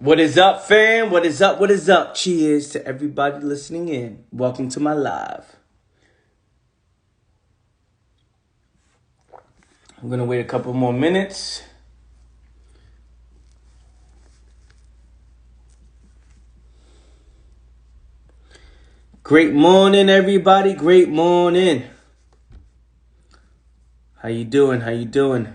What is up, fam? What is up? What is up? Cheers to everybody listening in. Welcome to my live. I'm going to wait a couple more minutes. Great morning, everybody. Great morning. How you doing? How you doing?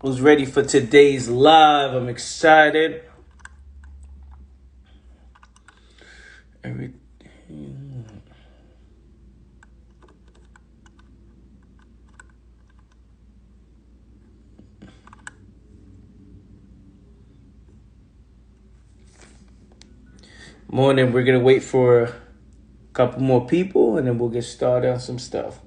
Who's ready for today's live? I'm excited. Morning. We're going to wait for a couple more people and then we'll get started on some stuff.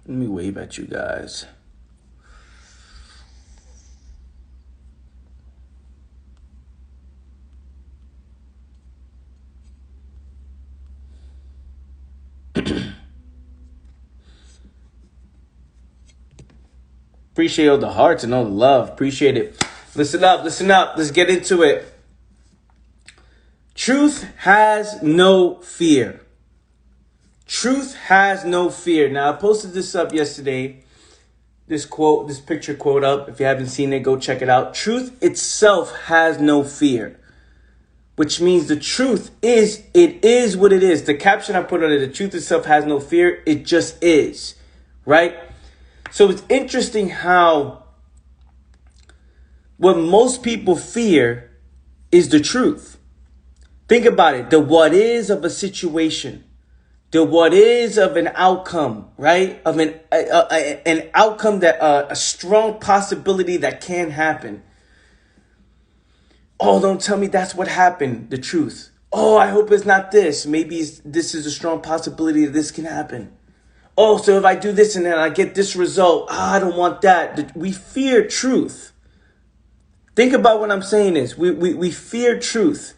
Let me wave at you guys. Appreciate all the hearts and all the love. Appreciate it. Listen up, listen up. Let's get into it. Truth has no fear. Truth has no fear. Now, I posted this up yesterday. This picture quote up. If you haven't seen it, go check it out. Truth itself has no fear. Which means the truth is, it is what it is. The caption I put on it, the truth itself has no fear. It just is. Right? So it's interesting how what most people fear is the truth. Think about it. The what is of a situation. The what is of an outcome, right? Of an outcome that a strong possibility that can happen. Oh, don't tell me that's what happened. The truth. Oh, I hope it's not this. Maybe this is a strong possibility that this can happen. Oh, so if I do this and then I get this result, I don't want that. We fear truth. Think about what I'm saying is we fear truth.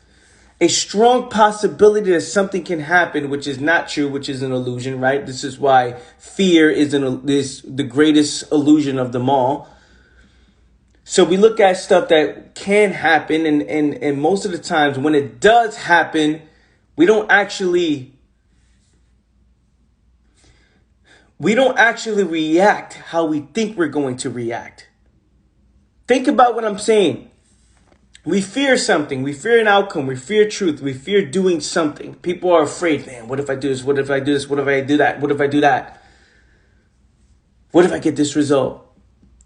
A strong possibility that something can happen, which is not true, which is an illusion, right? This is why fear is the greatest illusion of them all. So we look at stuff that can happen, and most of the times when it does happen, we don't actually react how we think we're going to react. Think about what I'm saying. We fear something. We fear an outcome. We fear truth. We fear doing something. People are afraid, man, what if I do this? What if I do this? What if I do that? What if I do that? What if I get this result?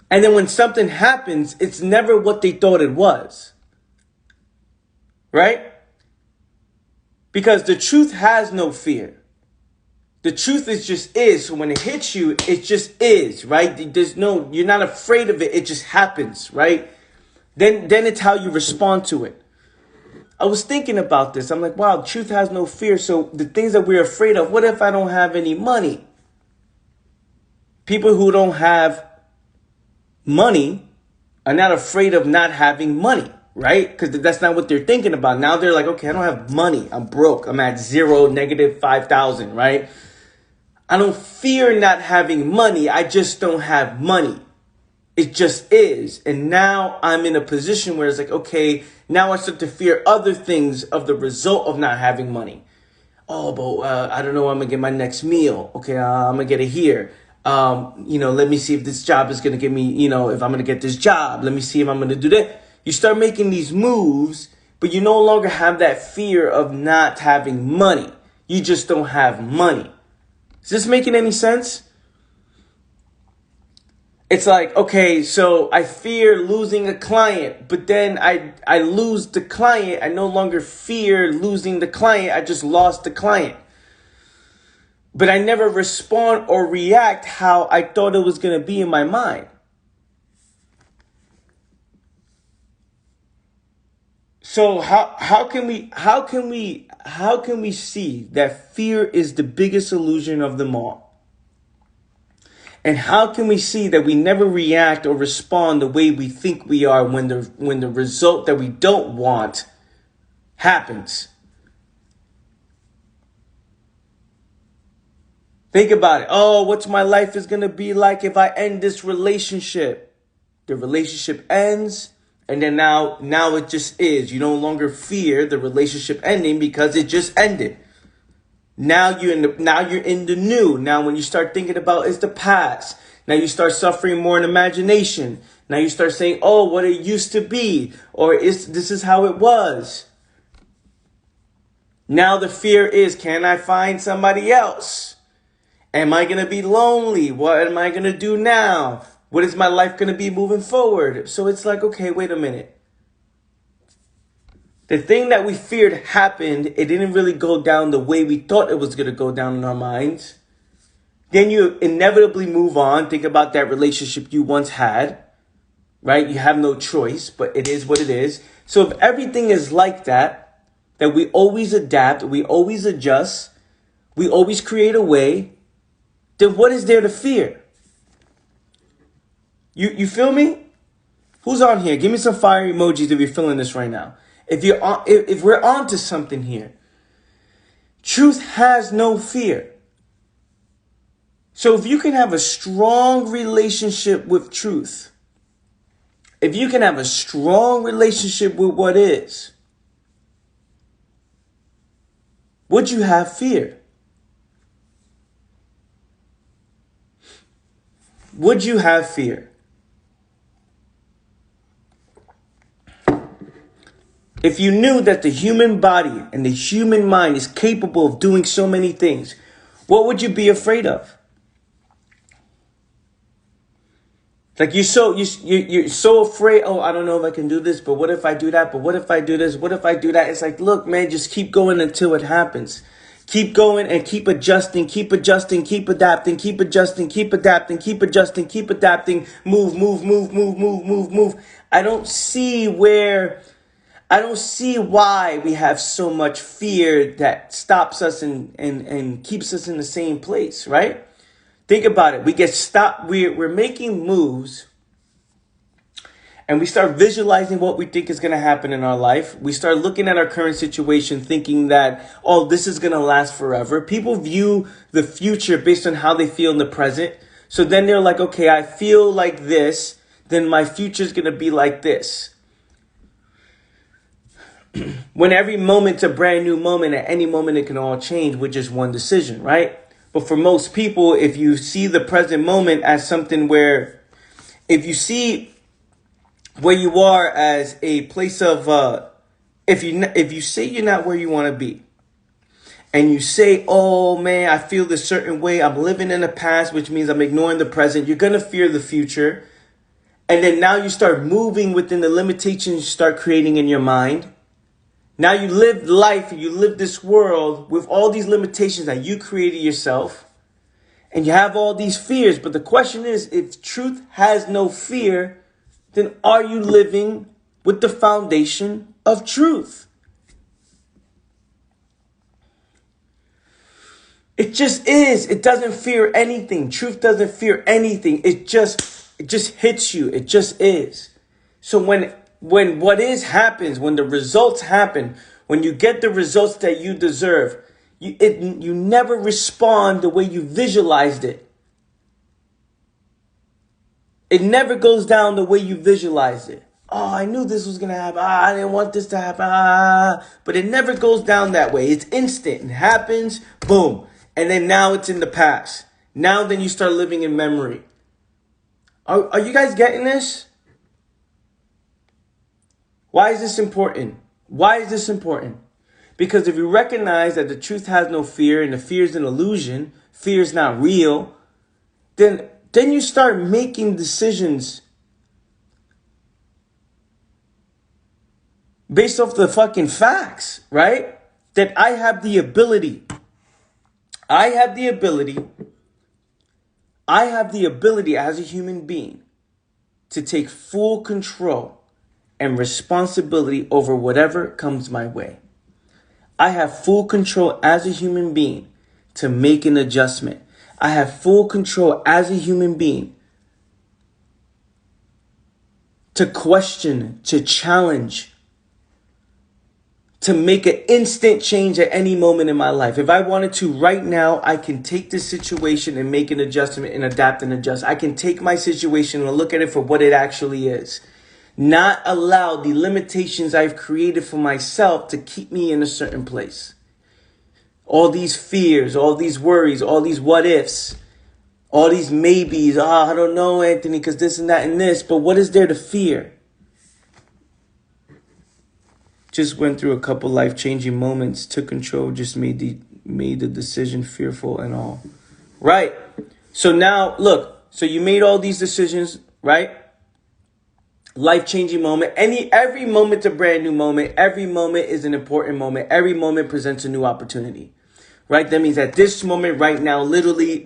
And then when something happens, it's never what they thought it was. Right? Because the truth has no fear. The truth just is. So when it hits you, it just is, right? You're not afraid of it. It just happens, right? Then it's how you respond to it. I was thinking about this. I'm like, wow, truth has no fear. So the things that we're afraid of, what if I don't have any money? People who don't have money are not afraid of not having money, right? Because that's not what they're thinking about. Now they're like, okay, I don't have money. I'm broke. I'm at zero, negative 5,000, right? I don't fear not having money. I just don't have money. It just is. And now I'm in a position where it's like, okay, now I start to fear other things of the result of not having money. Oh, but I don't know, I'm going to get my next meal. Okay, I'm going to get it here. Let me see if this job is going to get me, if I'm going to get this job. Let me see if I'm going to do that. You start making these moves, but you no longer have that fear of not having money. You just don't have money. Is this making any sense? It's like, okay, so I fear losing a client, but then I lose the client. I no longer fear losing the client. I just lost the client. But I never respond or react how I thought it was going to be in my mind. So how can we see that fear is the biggest illusion of them all? And how can we see that we never react or respond the way we think we are when the result that we don't want happens? Think about it. Oh, what's my life is going to be like if I end this relationship? The relationship ends, and then now it just is. You no longer fear the relationship ending because it just ended. Now you're in the new. Now when you start thinking about it's the past. Now you start suffering more in imagination. Now you start saying, "Oh, what it used to be," or this is how it was. Now the fear is, can I find somebody else? Am I going to be lonely? What am I going to do now? What is my life going to be moving forward? So it's like, okay, wait a minute. The thing that we feared happened. It didn't really go down the way we thought it was going to go down in our minds. Then you inevitably move on. Think about that relationship you once had, right? You have no choice, but it is what it is. So if everything is like that we always adapt, we always adjust, we always create a way, then what is there to fear? You feel me? Who's on here? Give me some fire emojis if you're feeling this right now. If we're on to something here. Truth has no fear. So if you can have a strong relationship with truth, if you can have a strong relationship with what is, would you have fear? Would you have fear? If you knew that the human body and the human mind is capable of doing so many things, what would you be afraid of? Like you're so afraid. Oh, I don't know if I can do this, but what if I do that? But what if I do this? What if I do that? It's like, look, man, just keep going until it happens. Keep going and keep adjusting, keep adjusting, keep adapting, keep adjusting, keep adapting, keep adjusting, keep adapting. Move, move, move, move, move, move, move. I don't see why we have so much fear that stops us and keeps us in the same place, right? Think about it. We get stopped. We're making moves and we start visualizing what we think is going to happen in our life. We start looking at our current situation thinking that, oh, this is going to last forever. People view the future based on how they feel in the present. So then they're like, okay, I feel like this, then my future is going to be like this. When every moment's a brand new moment, at any moment it can all change with just one decision, right? But for most people, if you see the present moment as something where, if you see where you are as a place of, if you say you're not where you want to be, and you say, oh man, I feel this certain way, I'm living in the past, which means I'm ignoring the present, you're going to fear the future. And then now you start moving within the limitations you start creating in your mind. Now you live life, you live this world with all these limitations that you created yourself. And you have all these fears. But the question is, if truth has no fear, then are you living with the foundation of truth? It just is. It doesn't fear anything. Truth doesn't fear anything. It just hits you. It just is. So when what is happens, when the results happen, when you get the results that you deserve, you never respond the way you visualized it. It never goes down the way you visualized it. Oh, I knew this was going to happen. I didn't want this to happen. But it never goes down that way. It's instant. It happens. Boom. And then now it's in the past. Now then you start living in memory. Are you guys getting this? Why is this important? Why is this important? Because if you recognize that the truth has no fear and the fear is an illusion, fear is not real, then you start making decisions based off the fucking facts, right? That I have the ability as a human being to take full control and responsibility over whatever comes my way. I have full control as a human being to make an adjustment. I have full control as a human being to question, to challenge, to make an instant change at any moment in my life. If I wanted to right now, I can take this situation and make an adjustment and adapt and adjust. I can take my situation and look at it for what it actually is. Not allow the limitations I've created for myself to keep me in a certain place. All these fears, all these worries, all these what ifs, all these maybes. I don't know, Anthony, because this and that and this. But what is there to fear? Just went through a couple life-changing moments, took control, just made the decision, fearful and all. Right. So now, look, so you made all these decisions, right? Life-changing moment. Every moment's a brand new moment. Every moment is an important moment. Every moment presents a new opportunity. Right? That means at this moment right now, literally,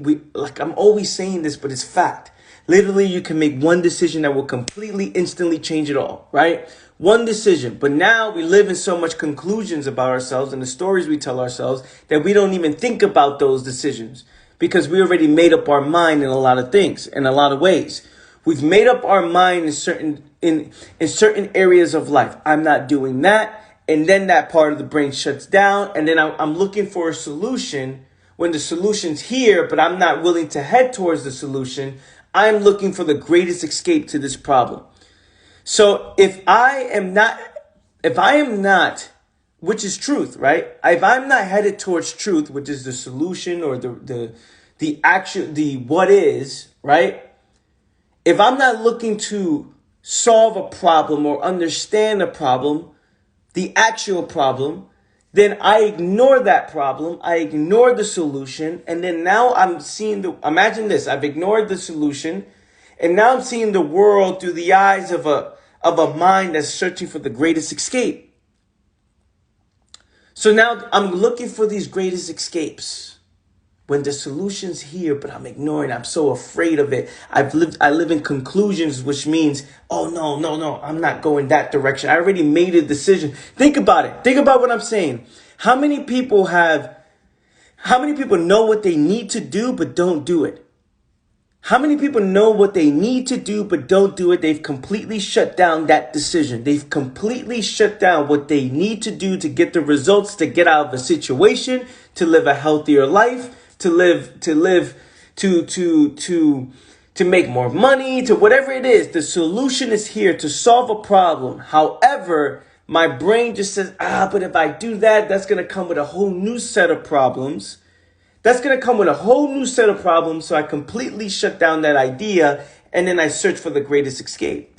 I'm always saying this, but it's fact. Literally, you can make one decision that will completely, instantly change it all, right? One decision. But now we live in so much conclusions about ourselves and the stories we tell ourselves that we don't even think about those decisions because we already made up our mind in a lot of things, in a lot of ways. We've made up our mind in certain areas of life. I'm not doing that. And then that part of the brain shuts down. And then I'm looking for a solution when the solution's here, but I'm not willing to head towards the solution. I'm looking for the greatest escape to this problem. So if I am not, which is truth, right? If I'm not headed towards truth, which is the solution or the action, the what is, right? If I'm not looking to solve a problem or understand a problem, the actual problem, then I ignore that problem. I ignore the solution. And then now I'm seeing imagine this, I've ignored the solution. And now I'm seeing the world through the eyes of a mind that's searching for the greatest escape. So now I'm looking for these greatest escapes when the solution's here, but I'm ignoring. I'm so afraid of it. I live in conclusions, which means, oh, no, I'm not going that direction. I already made a decision. Think about it. Think about what I'm saying. How many people know what they need to do, but don't do it? How many people know what they need to do but don't do it? They've completely shut down that decision. They've completely shut down what they need to do to get the results, to get out of a situation, to live a healthier life, to make more money, to whatever it is. The solution is here to solve a problem. However, my brain just says, but if I do that, that's going to come with a whole new set of problems. That's going to come with a whole new set of problems. So I completely shut down that idea. And then I search for the greatest escape.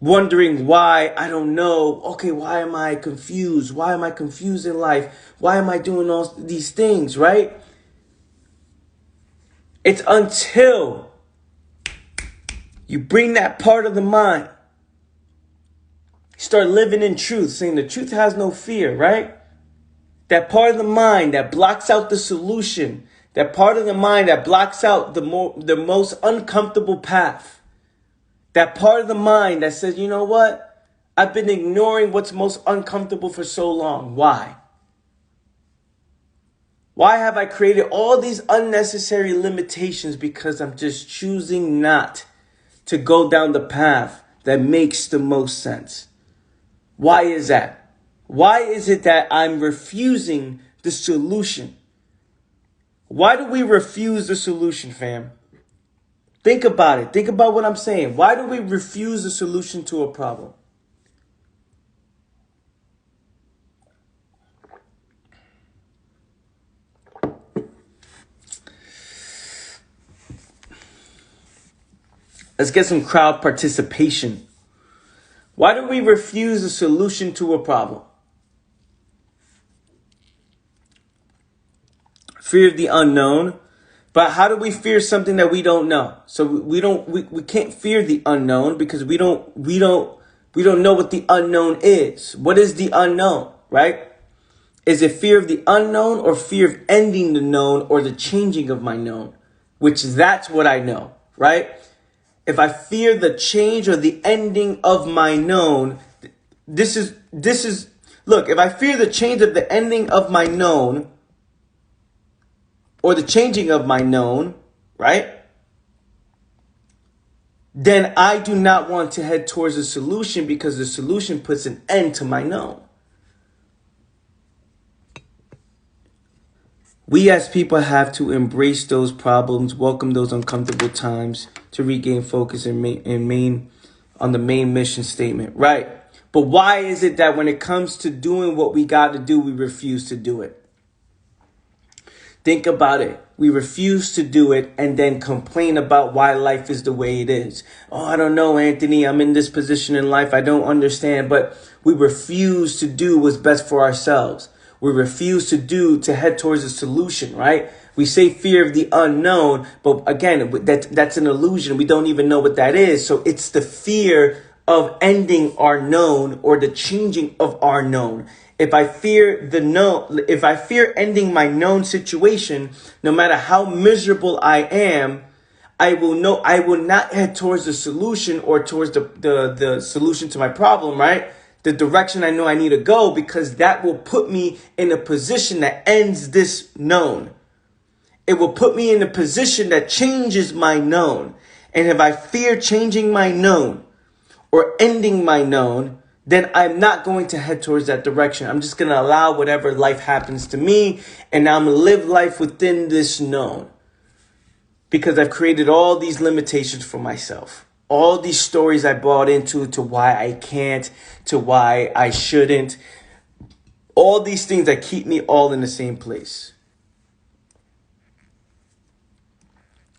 Wondering why, I don't know. Okay, why am I confused? Why am I confused in life? Why am I doing all these things, right? It's until you bring that part of the mind. Start living in truth, saying the truth has no fear, right? That part of the mind that blocks out the solution. That part of the mind that blocks out the most uncomfortable path. That part of the mind that says, you know what? I've been ignoring what's most uncomfortable for so long. Why? Why have I created all these unnecessary limitations? Because I'm just choosing not to go down the path that makes the most sense. Why is that? Why is it that I'm refusing the solution? Why do we refuse the solution, fam? Think about it. Think about what I'm saying. Why do we refuse the solution to a problem? Let's get some crowd participation. Why do we refuse a solution to a problem? Fear of the unknown. But how do we fear something that we don't know? So we can't fear the unknown because we don't know what the unknown is. What is the unknown, right? Is it fear of the unknown or fear of ending the known or the changing of my known? Which that's what I know, right? if I fear the change or the ending of my known, look, if I fear the change of the ending of my known or the changing of my known, right? Then I do not want to head towards a solution because the solution puts an end to my known. We as people have to embrace those problems, welcome those uncomfortable times to regain focus and main on the main mission statement. Right. But why is it that when it comes to doing what we got to do, we refuse to do it? Think about it. We refuse to do it and then complain about why life is the way it is. Oh, I don't know, Anthony. I'm in this position in life. I don't understand. But we refuse to do what's best for ourselves. We refuse to head towards a solution, right? We say fear of the unknown, but again, that's an illusion. We don't even know what that is. So it's the fear of ending our known or the changing of our known. If I fear ending my known situation, no matter how miserable I am, I will not head towards the solution or towards the solution to my problem, right? The direction I know I need to go, because that will put me in a position that ends this known. It will put me in a position that changes my known. And if I fear changing my known or ending my known, then I'm not going to head towards that direction. I'm just going to allow whatever life happens to me, and I'm going to live life within this known, because I've created all these limitations for myself. All these stories I bought into to why I can't, to why I shouldn't. All these things that keep me all in the same place.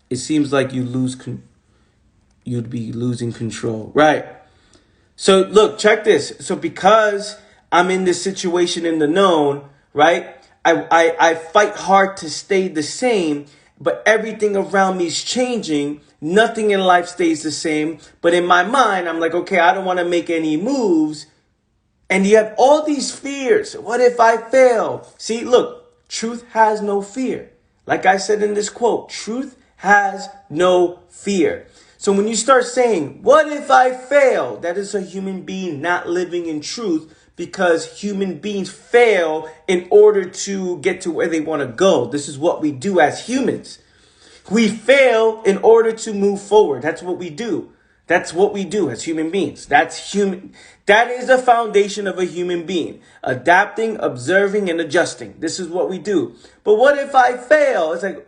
It seems like you'd be losing control. Right. So look, check this. So because I'm in this situation in the known, right? I fight hard to stay the same, but everything around me is changing. Nothing in life stays the same. But in my mind, I'm like, okay, I don't want to make any moves. And you have all these fears. What if I fail? See, look, truth has no fear. Like I said in this quote, truth has no fear. So when you start saying, what if I fail? That is a human being not living in truth, because human beings fail in order to get to where they want to go. This is what we do as humans. We fail in order to move forward. That's what we do. That's what we do as human beings. That's human. That is the foundation of a human being. Adapting, observing, and adjusting. This is what we do. But what if I fail? It's like,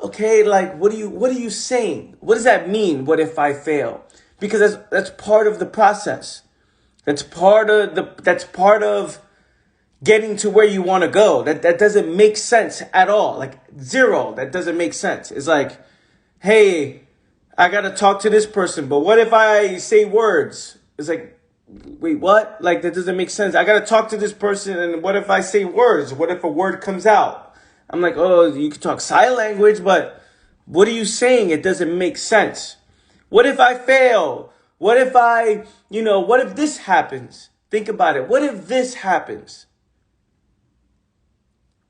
okay, like, what are you saying? What does that mean? What if I fail? Because that's part of the process. That's part of getting to where you want to go. That doesn't make sense at all. Like, zero. That doesn't make sense. It's like, hey, I got to talk to this person, but what if I say words? It's like, wait, what? Like, that doesn't make sense. I got to talk to this person, and what if I say words? What if a word comes out? I'm like, oh, you can talk sign language, but what are you saying? It doesn't make sense. What if I fail? What if what if this happens? Think about it. What if this happens?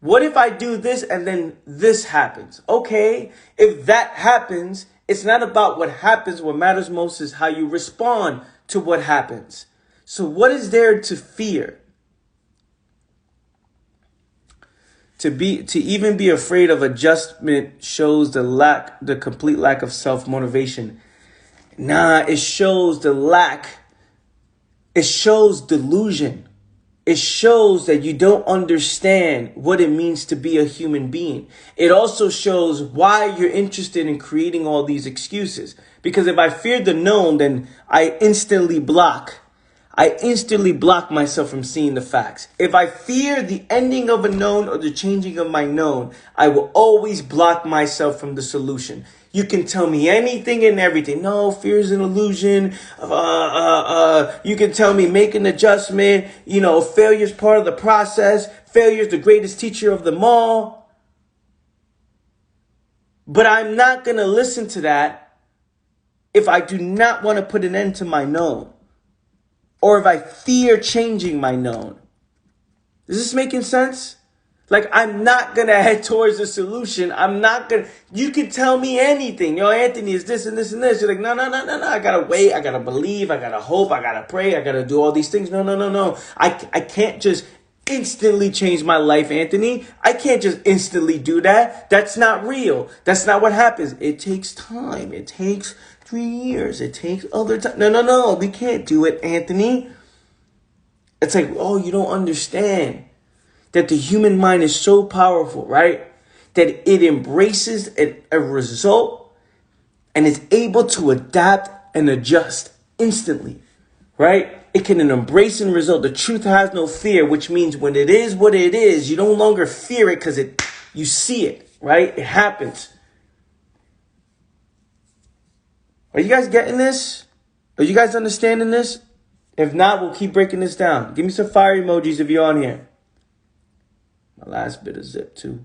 What if I do this and then this happens? Okay, if that happens, it's not about what happens. What matters most is how you respond to what happens. So what is there to fear? To even be afraid of adjustment shows the complete lack of self-motivation. It shows delusion. It shows that you don't understand what it means to be a human being. It also shows why you're interested in creating all these excuses. Because if I fear the known, then I instantly block myself from seeing the facts. If I fear the ending of a known or the changing of my known, I will always block myself from the solution. You can tell me anything and everything. No, fear is an illusion. You can tell me make an adjustment. Failure is part of the process. Failure is the greatest teacher of them all. But I'm not going to listen to that if I do not want to put an end to my known, or if I fear changing my known. Is this making sense? Like, I'm not going to head towards a solution. I'm not going to, you can tell me anything. Yo, Anthony, is this and this and this. You're like, no. I got to wait. I got to believe. I got to hope. I got to pray. I got to do all these things. No. I can't just instantly change my life, Anthony. I can't just instantly do that. That's not real. That's not what happens. It takes time. It takes 3 years. It takes other time. No. We can't do it, Anthony. It's like, oh, you don't understand that the human mind is so powerful, right? That it embraces a result and is able to adapt and adjust instantly, right? It can embrace and result. The truth has no fear, which means when it is what it is, you no longer fear it because you see it, right? It happens. Are you guys getting this? Are you guys understanding this? If not, we'll keep breaking this down. Give me some fire emojis if you're on here. My last bit of zip too.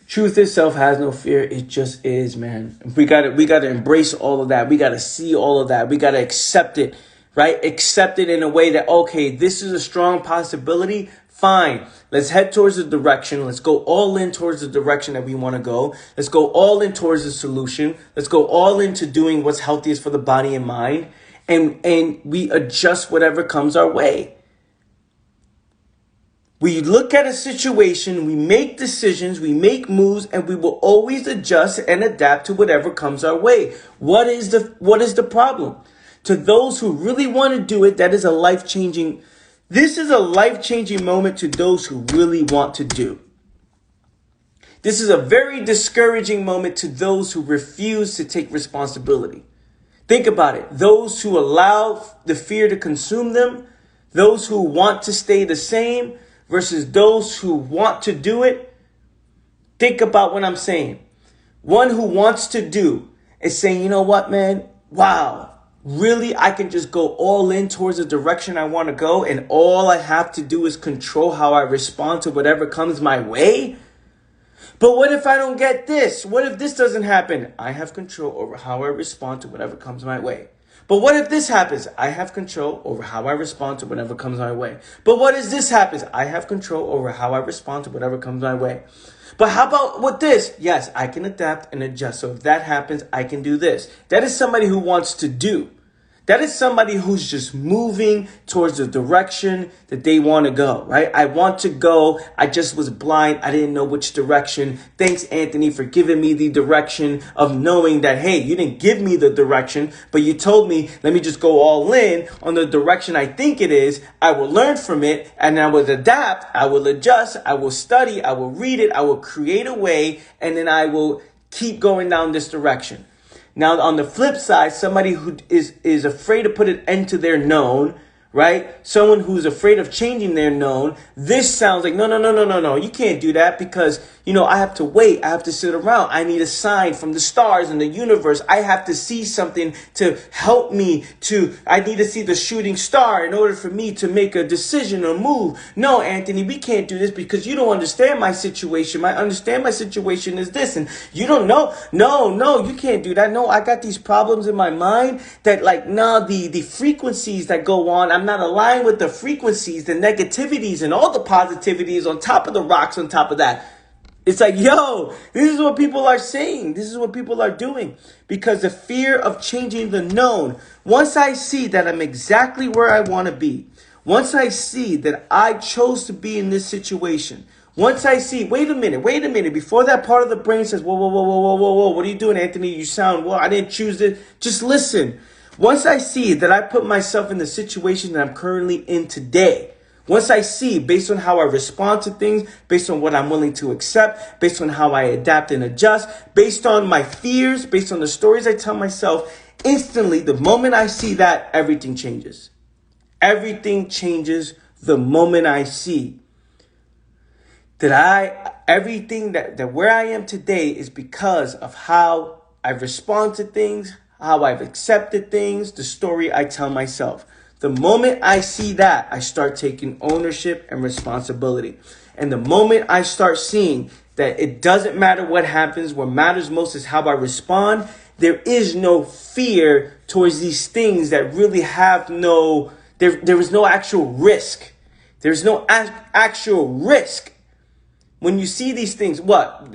Truth itself has no fear. It just is, man. We gotta embrace all of that. We gotta see all of that. We gotta accept it, right? Accept it in a way that, okay, this is a strong possibility. Fine. Let's head towards the direction. Let's go all in towards the direction that we want to go. Let's go all in towards the solution. Let's go all into doing what's healthiest for the body and mind. And we adjust whatever comes our way. We look at a situation, we make decisions, we make moves, and we will always adjust and adapt to whatever comes our way. What is the problem? To those who really want to do it, this is a life-changing moment to those who really want to do. This is a very discouraging moment to those who refuse to take responsibility. Think about it. Those who allow the fear to consume them, those who want to stay the same versus those who want to do it. Think about what I'm saying. One who wants to do is saying, you know what, man? Wow. Really? I can just go all in towards the direction I want to go, and all I have to do is control how I respond to whatever comes my way? But what if I don't get this? What if this doesn't happen? I have control over how I respond to whatever comes my way. But what if this happens? I have control over how I respond to whatever comes my way. But what if this happens? I have control over how I respond to whatever comes my way. But how about with this? Yes, I can adapt and adjust. So if that happens, I can do this. That is somebody who wants to do. That is somebody who's just moving towards the direction that they want to go, right? I want to go. I just was blind. I didn't know which direction. Thanks, Anthony, for giving me the direction of knowing that, hey, you didn't give me the direction, but you told me, let me just go all in on the direction I think it is. I will learn from it, and I will adapt. I will adjust. I will study. I will read it. I will create a way, and then I will keep going down this direction. Now, on the flip side, somebody who is afraid to put an end to their known, right? Someone who's afraid of changing their known. This sounds like, no. You can't do that because, I have to wait. I have to sit around. I need a sign from the stars and the universe. I have to see something to help me I need to see the shooting star in order for me to make a decision or move. No, Anthony, we can't do this because you don't understand my situation. My situation is this, and you don't know. No, you can't do that. No, I got these problems in my mind that the frequencies that go on, I'm not aligned with the frequencies, the negativities and all the positivities on top of the rocks on top of that. It's like, yo, this is what people are saying. This is what people are doing because the fear of changing the known. Once I see that I'm exactly where I want to be, once I see that I chose to be in this situation, once I see, wait a minute, before that part of the brain says, whoa, what are you doing, Anthony? You sound, I didn't choose it. Just listen. Once I see that I put myself in the situation that I'm currently in today, once I see, based on how I respond to things, based on what I'm willing to accept, based on how I adapt and adjust, based on my fears, based on the stories I tell myself, instantly, the moment I see that, everything changes. Everything changes the moment I see that everything that where I am today is because of how I respond to things, how I've accepted things, the story I tell myself. The moment I see that, I start taking ownership and responsibility. And the moment I start seeing that it doesn't matter what happens, what matters most is how I respond, there is no fear towards these things that really have no There is no actual risk. There's no actual risk. When you see these things, what?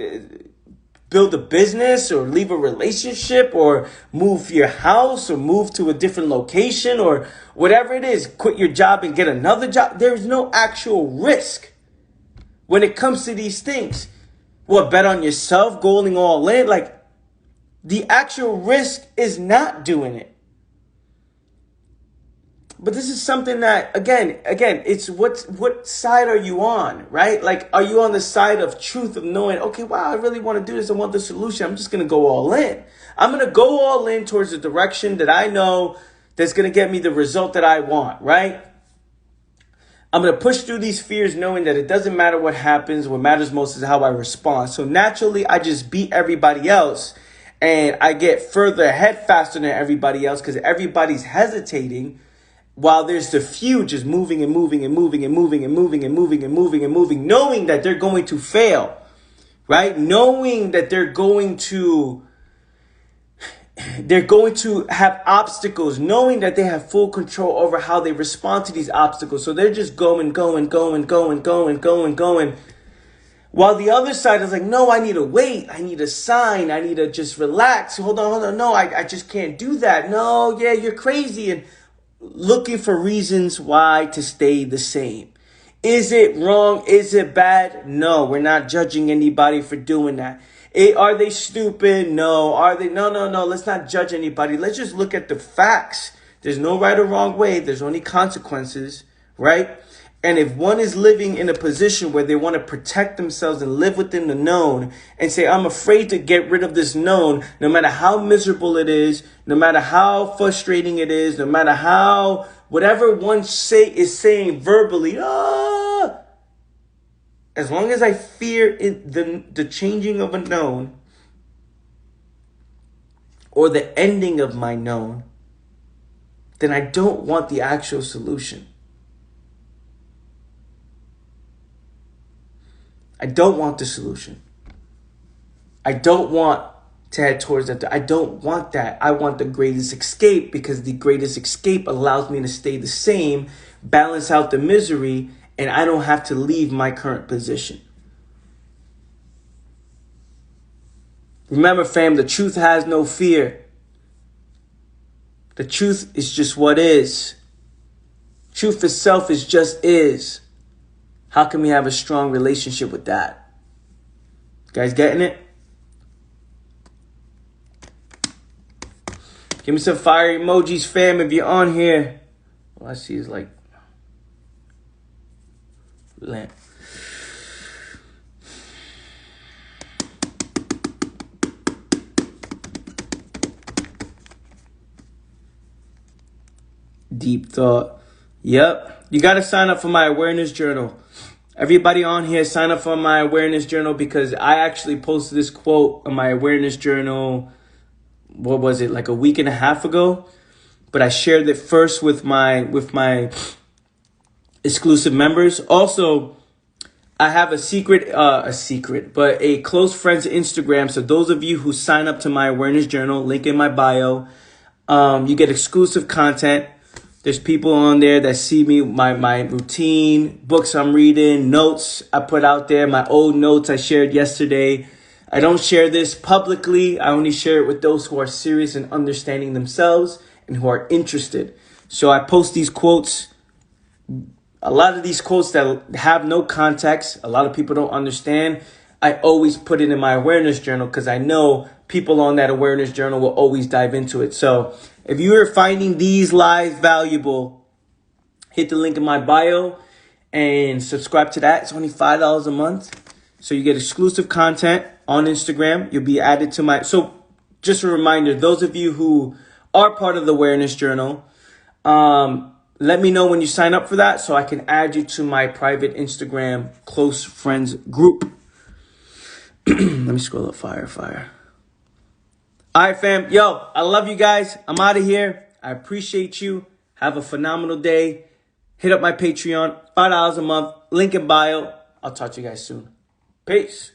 Build a business or leave a relationship or move your house or move to a different location or whatever it is, quit your job and get another job. There's no actual risk when it comes to these things. What, bet on yourself, going all in? Like, the actual risk is not doing it. But this is something that, again, it's what side are you on, right? Like, are you on the side of truth, of knowing, okay, wow, I really want to do this. I want the solution. I'm just going to go all in. I'm going to go all in towards the direction that I know that's going to get me the result that I want, right? I'm going to push through these fears knowing that it doesn't matter what happens. What matters most is how I respond. So naturally, I just beat everybody else and I get further ahead faster than everybody else because everybody's hesitating. While there's the few just moving and moving and moving and moving and moving and moving and moving and moving, knowing that they're going to fail, right? Knowing that they're going to have obstacles, knowing that they have full control over how they respond to these obstacles. So they're just going. While the other side is like, no, I need to wait. I need a sign. I need to just relax. Hold on. No, I just can't do that. No, yeah, you're crazy. And looking for reasons why to stay the same. Is it wrong? Is it bad? No, we're not judging anybody for doing that. Are they stupid? No. Are they? No. Let's not judge anybody. Let's just look at the facts. There's no right or wrong way. There's only consequences, right? And if one is living in a position where they want to protect themselves and live within the known and say, I'm afraid to get rid of this known, no matter how miserable it is, no matter how frustrating it is, no matter how, whatever one is saying verbally, as long as I fear the changing of a known or the ending of my known, then I don't want the actual solution. I don't want the solution. I don't want to head towards that. I don't want that. I want the greatest escape because the greatest escape allows me to stay the same, balance out the misery, and I don't have to leave my current position. Remember, fam, the truth has no fear. The truth is just what is. Truth itself is just is. How can we have a strong relationship with that? You guys getting it? Give me some fire emojis, fam, if you're on here. All I see is like lamp. Deep thought. Yep. You got to sign up for my awareness journal. Everybody on here, sign up for my awareness journal because I actually posted this quote on my awareness journal. What was it, like a week and a half ago? But I shared it first with my exclusive members. Also, I have a close friends Instagram. So those of you who sign up to my awareness journal, link in my bio, you get exclusive content. There's people on there that see me, my routine, books I'm reading, notes I put out there, my old notes I shared yesterday. I don't share this publicly. I only share it with those who are serious in understanding themselves and who are interested. So I post these quotes. A lot of these quotes that have no context, a lot of people don't understand. I always put it in my awareness journal because I know people on that awareness journal will always dive into it. So if you are finding these lives valuable, hit the link in my bio and subscribe to that. It's only $5 a month. So you get exclusive content on Instagram. You'll be added to my... So just a reminder, those of you who are part of the awareness journal, let me know when you sign up for that so I can add you to my private Instagram close friends group. Let me scroll up. Fire. All right, fam. Yo, I love you guys. I'm out of here. I appreciate you. Have a phenomenal day. Hit up my Patreon. $5 a month. Link in bio. I'll talk to you guys soon. Peace.